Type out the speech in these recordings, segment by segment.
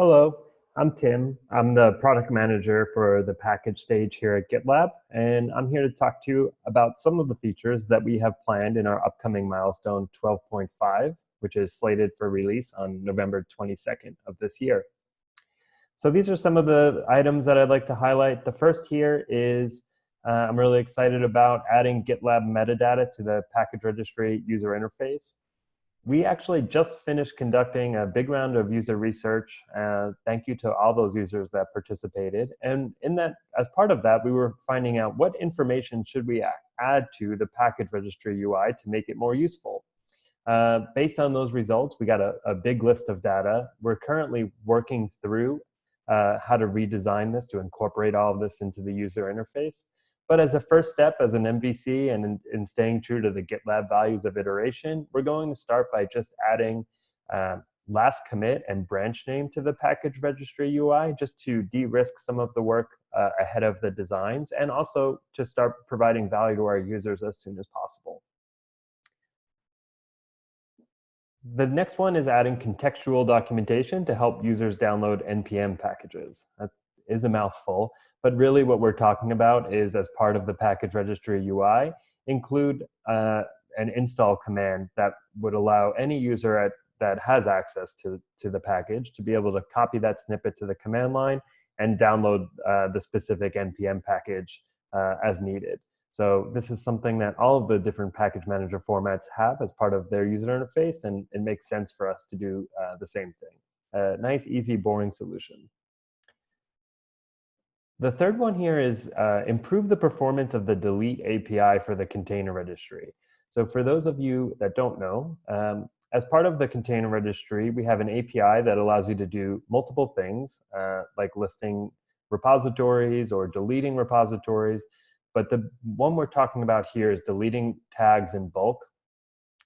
Hello, I'm Tim. I'm the product manager for the package stage here at GitLab, and I'm here to talk to you about some of the features that we have planned in our upcoming milestone 12.5, which is slated for release on November 22nd of this year. So these are some of the items that I'd like to highlight. The first here is I'm really excited about adding GitLab metadata to the package registry user interface. We actually just finished conducting a big round of user research. Thank you to all those users that participated. And as part of that, we were finding out what information should we add to the package registry UI to make it more useful. Based on those results, we got a big list of data. We're currently working through how to redesign this to incorporate all of this into the user interface. But as a first step, as an MVC and in staying true to the GitLab values of iteration, we're going to start by just adding last commit and branch name to the package registry UI, just to de-risk some of the work ahead of the designs, and also to start providing value to our users as soon as possible. The next one is adding contextual documentation to help users download NPM packages. That is a mouthful, but really what we're talking about is, as part of the package registry UI, include an install command that would allow any user that has access to the package to be able to copy that snippet to the command line and download the specific NPM package as needed. So this is something that all of the different package manager formats have as part of their user interface, and it makes sense for us to do the same thing. A nice, easy, boring solution. The third one here is improve the performance of the delete API for the container registry. So for those of you that don't know, as part of the container registry, we have an API that allows you to do multiple things, like listing repositories or deleting repositories. But the one we're talking about here is deleting tags in bulk,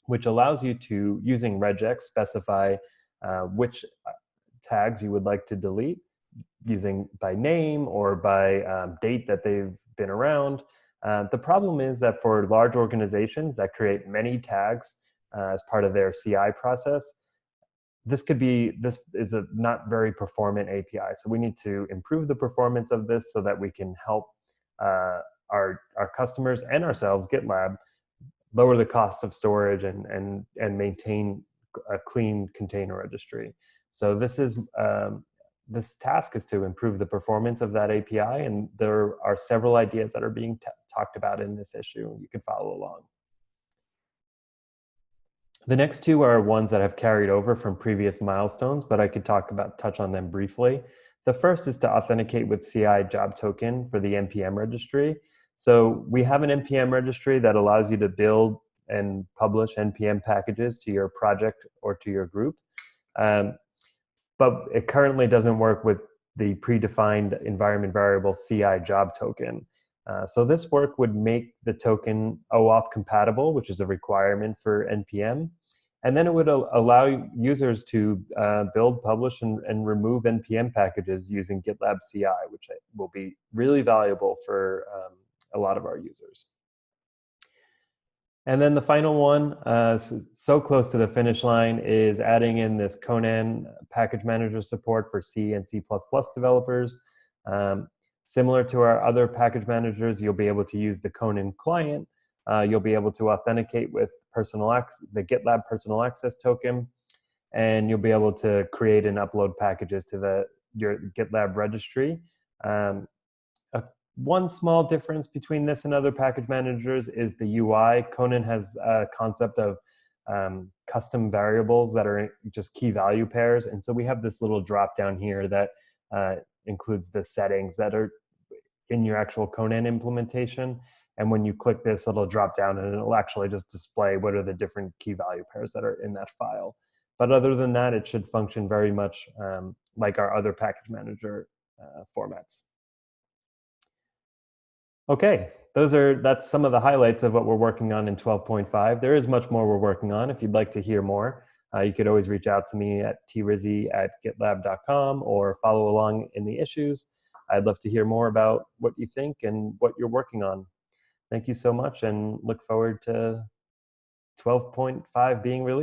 which allows you to, using regex, specify which tags you would like to delete, using by name or by date that they've been around. The problem is that for large organizations that create many tags as part of their CI process, this is a not very performant API. So we need to improve the performance of this so that we can help our customers and ourselves, GitLab, lower the cost of storage and maintain a clean container registry. So this task is to improve the performance of that API, and there are several ideas that are being talked about in this issue. You can follow along. The next two are ones that have carried over from previous milestones, but I could touch on them briefly. The first is to authenticate with CI job token for the NPM registry. So we have an NPM registry that allows you to build and publish NPM packages to your project or to your group. But it currently doesn't work with the predefined environment variable CI job token. So this work would make the token OAuth compatible, which is a requirement for NPM. And then it would allow users to build, publish, and remove NPM packages using GitLab CI, which will be really valuable for a lot of our users. And then the final one, so close to the finish line, is adding in this Conan package manager support for C and C++ developers. Similar to our other package managers, you'll be able to use the Conan client. You'll be able to authenticate with the GitLab personal access token, and you'll be able to create and upload packages to your GitLab registry. One small difference between this and other package managers is the UI. Conan has a concept of custom variables that are just key value pairs. And so we have this little drop down here that includes the settings that are in your actual Conan implementation. And when you click this, it'll drop down and it'll actually just display what are the different key value pairs that are in that file. But other than that, it should function very much like our other package manager formats. Okay, that's some of the highlights of what we're working on in 12.5. There is much more we're working on. If you'd like to hear more, you could always reach out to me at trizzi@gitlab.com or follow along in the issues. I'd love to hear more about what you think and what you're working on. Thank you so much, and look forward to 12.5 being released.